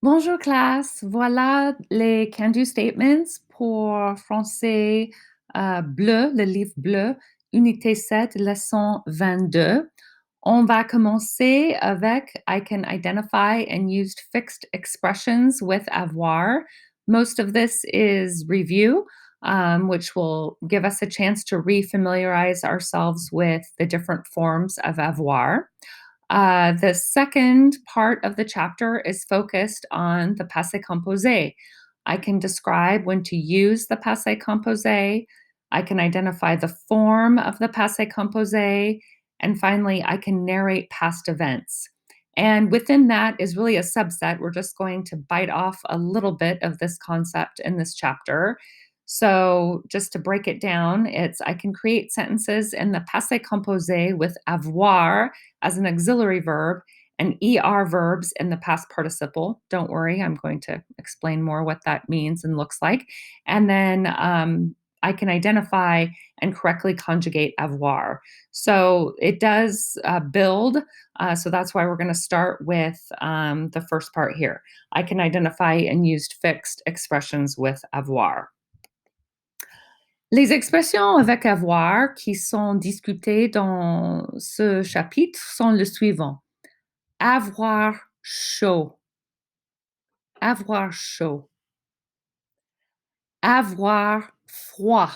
Bonjour classe, voilà les can-do statements pour français bleu, le livre bleu, unité 7, leçon 22. On va commencer avec I can identify and use fixed expressions with avoir. Most of this is review, which will give us a chance to refamiliarize ourselves with the different forms of avoir. The second part of the chapter is focused on the passé composé. I can describe when to use the passé composé. I can identify the form of the passé composé. And finally, I can narrate past events. And within that is really a subset. We're just going to bite off a little bit of this concept in this chapter. So, just to break it down, it's I can create sentences in the passé composé with avoir as an auxiliary verb and ER verbs in the past participle. Don't worry, I'm going to explain more what that means and looks like. And then I can identify and correctly conjugate avoir. So it does build. So that's why we're going to start with the first part here. I can identify and use fixed expressions with avoir. Les expressions avec avoir qui sont discutées dans ce chapitre sont le suivant. Avoir chaud. Avoir chaud. Avoir froid.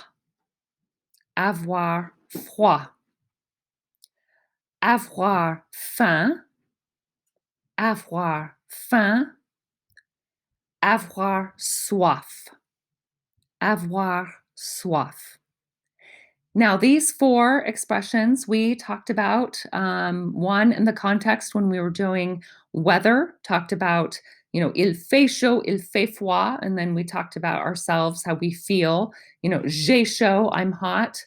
Avoir froid. Avoir faim. Avoir faim. Avoir soif. Avoir soif. Now, these four expressions we talked about, one in the context when we were doing weather, talked about, il fait chaud, il fait froid. And then we talked about ourselves, how we feel, j'ai chaud, I'm hot.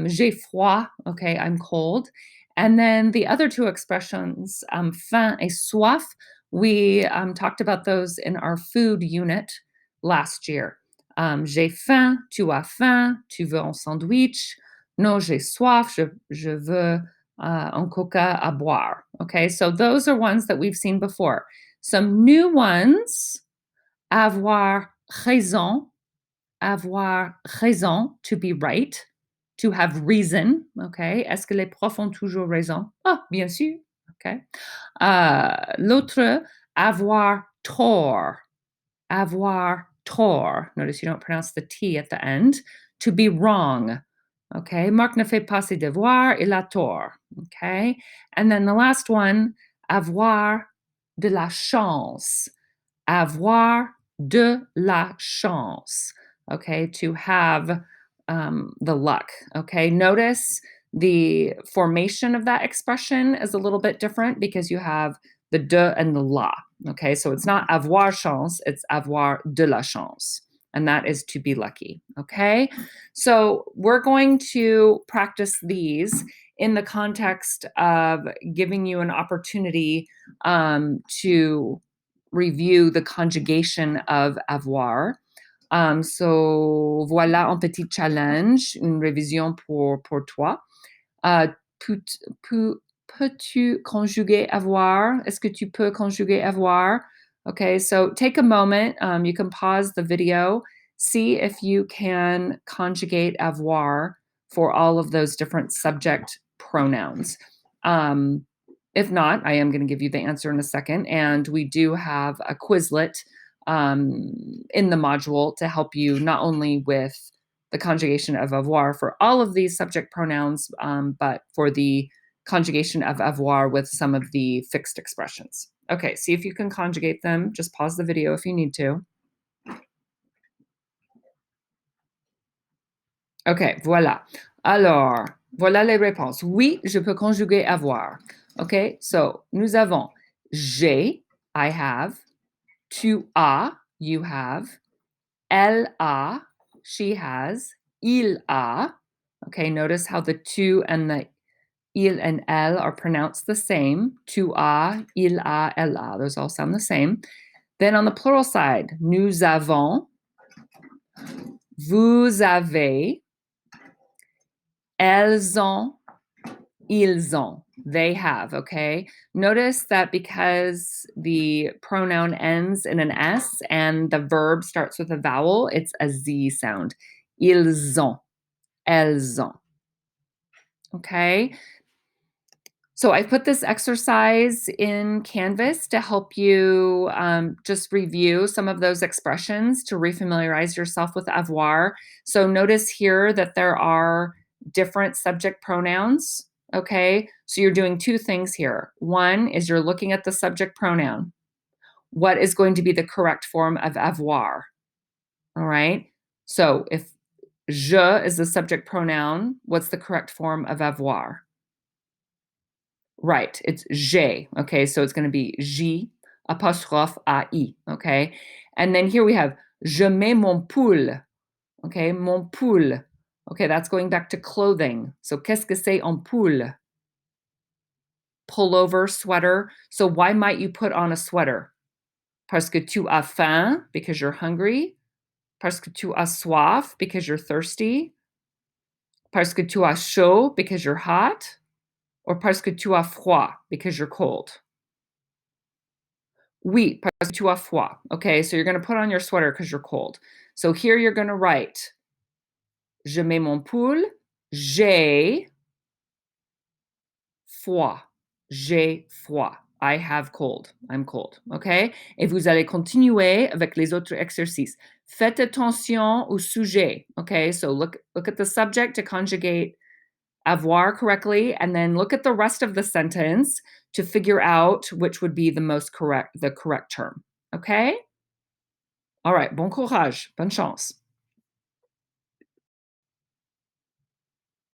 J'ai froid, okay, I'm cold. And then the other two expressions, faim et soif, we talked about those in our food unit last year. J'ai faim, tu as faim, tu veux un sandwich. Non, j'ai soif, je veux un coca à boire. Okay, so those are ones that we've seen before. Some new ones, avoir raison, to be right, to have reason. Okay, est-ce que les profs ont toujours raison? Ah, bien sûr. Okay. L'autre, avoir tort. Avoir tort. Notice you don't pronounce the T at the end. To be wrong. Okay. Marc ne fait pas ses devoirs, il a tort. Okay. And then the last one, avoir de la chance. Avoir de la chance. Okay. To have the luck. Okay. Notice the formation of that expression is a little bit different because you have the de and the la. Okay, so it's not avoir chance, it's avoir de la chance. And that is to be lucky. Okay, so we're going to practice these in the context of giving you an opportunity to review the conjugation of avoir. So voilà un petit challenge, une révision pour toi. Peux-tu conjuguer avoir? Est-ce que tu peux conjuguer avoir? Okay, so take a moment. You can pause the video. See if you can conjugate avoir for all of those different subject pronouns. If not, I am going to give you the answer in a second. And we do have a Quizlet in the module to help you not only with the conjugation of avoir for all of these subject pronouns, but for the conjugation of avoir with some of the fixed expressions. Okay, see if you can conjugate them. Just pause the video if you need to. Okay, voilà. Alors, voilà les réponses. Oui, je peux conjuguer avoir. Okay, so nous avons j'ai, I have. Tu as, you have. Elle a, she has. Il a. Okay, notice how the tu and the il and elle are pronounced the same. Tu as, il a, elle a. Those all sound the same. Then on the plural side, nous avons, vous avez, elles ont, Ils ont. They have, okay? Notice that because the pronoun ends in an S and the verb starts with a vowel, it's a Z sound. Ils ont. Elles ont. Okay? So I put this exercise in Canvas to help you just review some of those expressions to refamiliarize yourself with avoir. So notice here that there are different subject pronouns. Okay, so you're doing two things here. One is you're looking at the subject pronoun. What is going to be the correct form of avoir? All right, so if je is the subject pronoun, what's the correct form of avoir? Right, it's j'ai, okay, so it's gonna be J apostrophe AI, okay? And then here we have je mets mon pull, okay, mon pull. Okay, that's going back to clothing. So qu'est-ce que c'est un pull? Pullover, sweater. So why might you put on a sweater? Parce que tu as faim, because you're hungry. Parce que tu as soif, because you're thirsty. Parce que tu as chaud, because you're hot. Or parce que tu as froid, because you're cold. Oui, parce que tu as froid. Okay, so you're going to put on your sweater because you're cold. So here you're going to write je mets mon pull, j'ai froid. J'ai froid. I have cold. I'm cold. Okay? Et vous allez continuer avec les autres exercices. Faites attention au sujet. Okay, so look at the subject to conjugate avoir correctly, and then look at the rest of the sentence to figure out which would be the correct term. Okay? All right, bon courage, bonne chance.